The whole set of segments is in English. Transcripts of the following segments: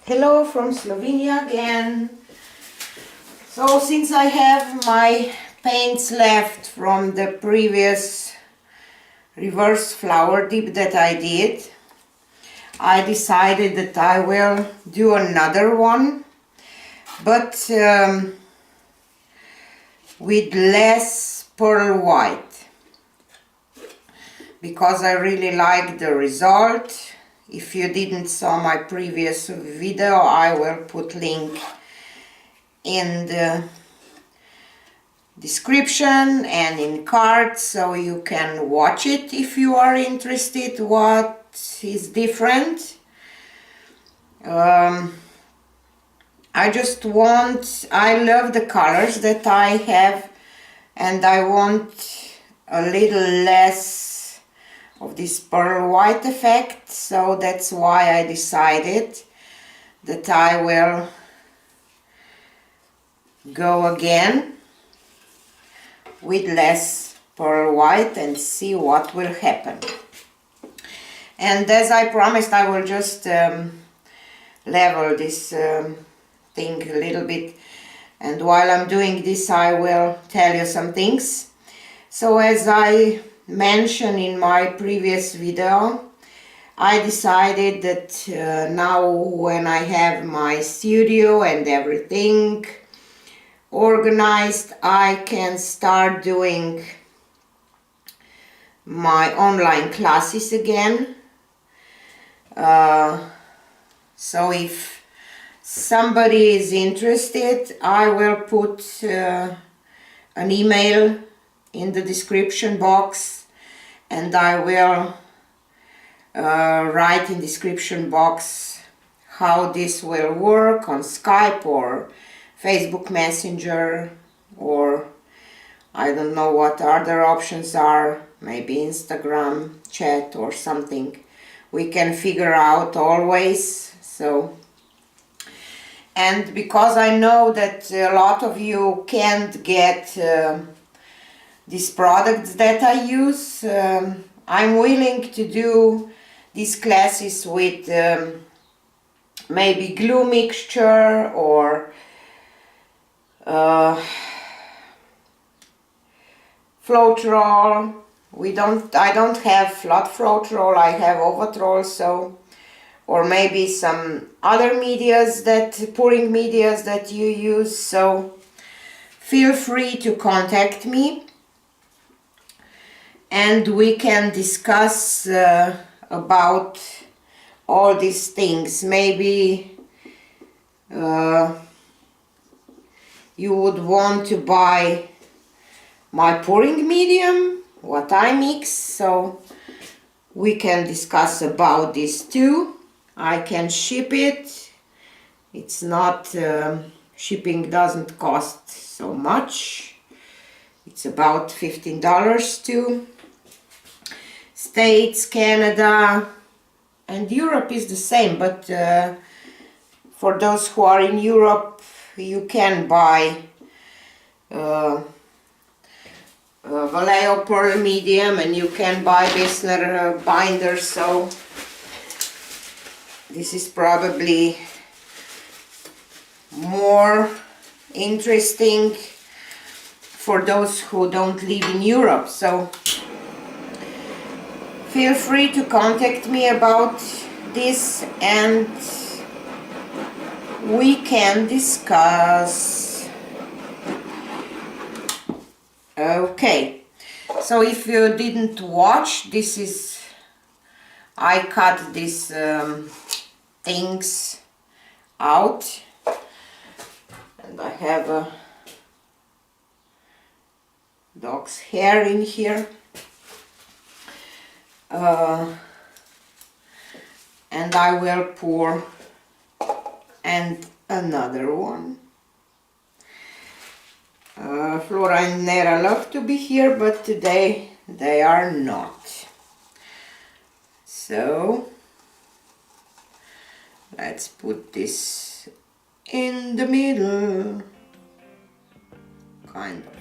Hello from Slovenia again. So since I have my paints left from the previous reverse flower dip that I did, I decided that I will do another one, but with less pearl white, because I really like the result. If you didn't saw my previous video, I will put link in the description and in cards, so you can watch it if you are interested what is different. I love the colors that I have, and I want a little less of this pearl white effect, so that's why I decided that I will go again with less pearl white and see what will happen. And as I promised, I will just level this thing a little bit, and while I'm doing this I will tell you some things. So as I mentioned in my previous video, I decided that now when I have my studio and everything organized, I can start doing my online classes again. So if somebody is interested, I will put an email in the description box, and I will write in description box how this will work on Skype or Facebook Messenger, or I don't know what other options are, maybe Instagram chat or something we can figure out always. So, and because I know that a lot of you can't get these products that I use, I'm willing to do these classes with maybe glue mixture or floetrol. I don't have flat floetrol, I have ovatrol, so, or maybe some other medias, that pouring medias that you use. So feel free to contact me and we can discuss about all these things. Maybe you would want to buy my pouring medium, what I mix, so we can discuss about this too. I can ship it. It's not, shipping doesn't cost so much. It's about $15 too. States, Canada, and Europe is the same, but for those who are in Europe, you can buy Vallejo pearl medium, and you can buy Boesner binder. So this is probably more interesting for those who don't live in Europe. So feel free to contact me about this and we can discuss. Okay, so if you didn't watch, this is, I cut these things out, and I have a dog's hair in here, and I will pour and another one. Flora and Nera love to be here, but today they are not. So let's put this in the middle, kind of.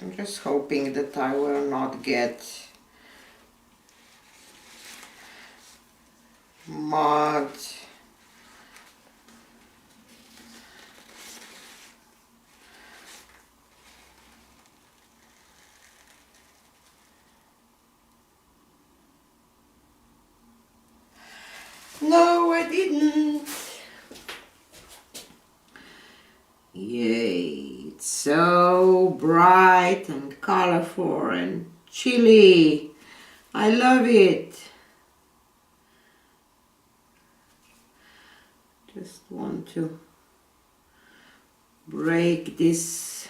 I'm just hoping that I will not get mud. No, I didn't. Yay, it's so bright and colorful and chilly. I love it. Just want to break this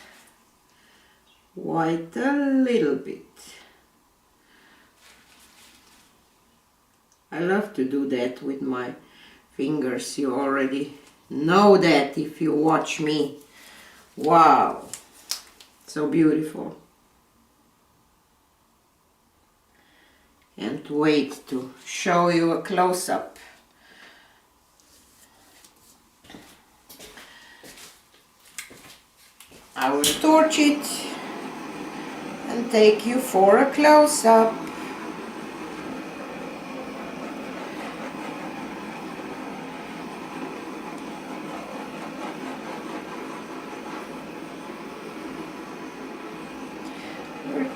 white a little bit. I love to do that with my fingers. You already know that if you watch me. Wow, so beautiful. Can't wait to show you a close-up. I will torch it and take you for a close-up.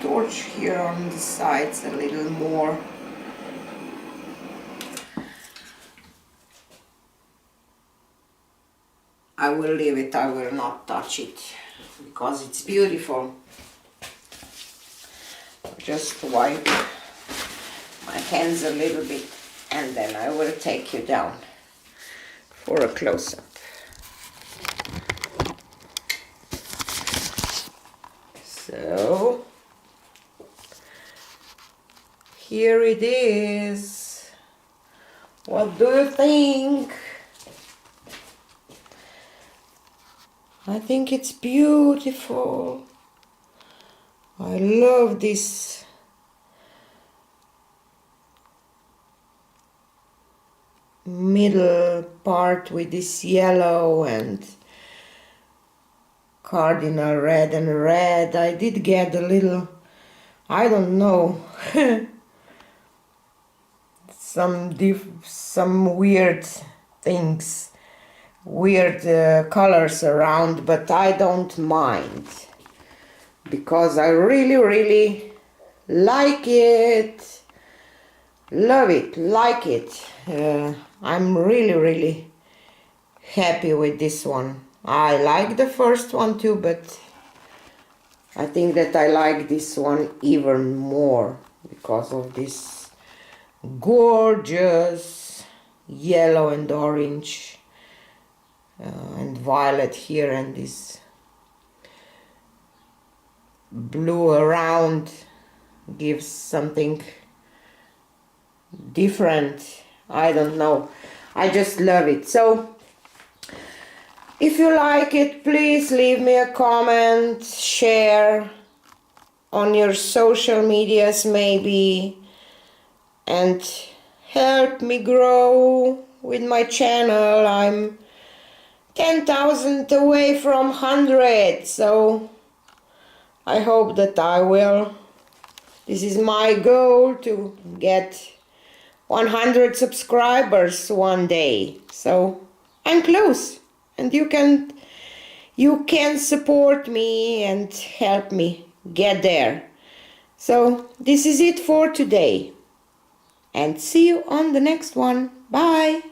Torch here on the sides a little more. I will leave it, I will not touch it because it's beautiful. Just wipe my hands a little bit and then I will take you down for a close-up. So here it is. What do you think? I think it's beautiful. I love this middle part with this yellow and cardinal red and red. I did get a little, I don't know, some weird things, weird colors around, but I don't mind because I really like it, love it, like it. I'm really happy with this one. I like the first one too, but I think that I like this one even more because of this gorgeous yellow and orange and violet here, and this blue around gives something different. I don't know, I just love it. So if you like it, please leave me a comment, share on your social medias maybe, and help me grow with my channel. I'm 10,000 away from 100, so I hope that I will. This is my goal, to get 100 subscribers one day. So I'm close, and you can support me and help me get there. So this is it for today, and see you on the next one. Bye.